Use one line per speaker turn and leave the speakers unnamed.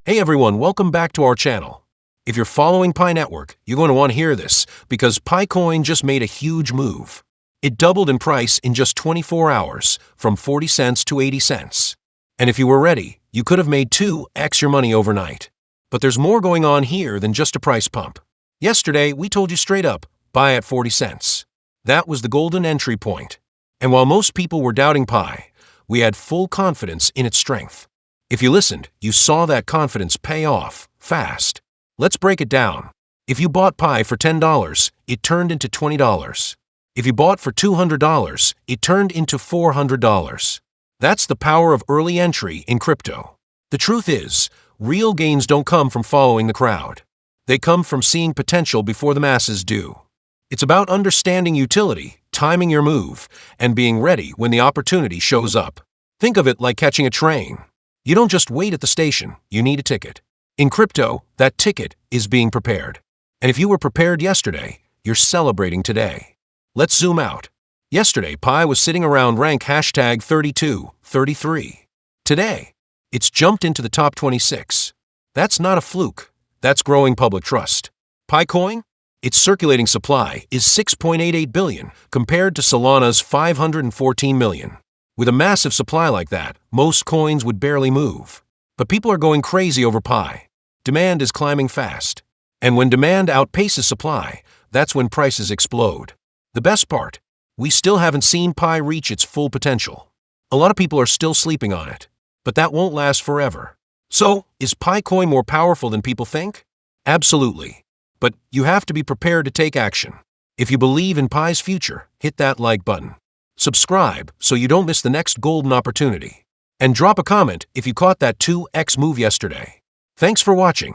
Hey everyone, welcome back to our channel. If you're following Pi Network, you're going to want to hear this because PiCoin just made a huge move. It doubled in price in just 24 hours, from 40 cents to 80 cents. And if you were ready, you could have made 2x your money overnight. But there's more going on here than just a price pump. Yesterday, we told you straight up, buy at 40 cents. That was the golden entry point. And while most people were doubting Pi, we had full confidence in its strength. If you listened, you saw that confidence pay off, fast. Let's break it down. If you bought Pi for $10, it turned into $20. If you bought for $200, it turned into $400. That's the power of early entry in crypto. The truth is, real gains don't come from following the crowd. They come from seeing potential before the masses do. It's about understanding utility, timing your move, and being ready when the opportunity shows up. Think of it like catching a train. You don't just wait at the station, you need a ticket. In crypto, that ticket is being prepared. And if you were prepared yesterday, you're celebrating today. Let's zoom out. Yesterday, Pi was sitting around rank hashtag 32, 33. Today, it's jumped into the top 26. That's not a fluke. That's growing public trust. PiCoin? Its circulating supply is 6.88 billion compared to Solana's 514 million. With a massive supply like that, most coins would barely move. But people are going crazy over Pi. Demand is climbing fast. And when demand outpaces supply, that's when prices explode. The best part, we still haven't seen Pi reach its full potential. A lot of people are still sleeping on it. But that won't last forever. So, is PiCoin more powerful than people think? Absolutely. But you have to be prepared to take action. If you believe in Pi's future, hit that like button. Subscribe so you don't miss the next golden opportunity. And drop a comment if you caught that 2x move yesterday. Thanks for watching.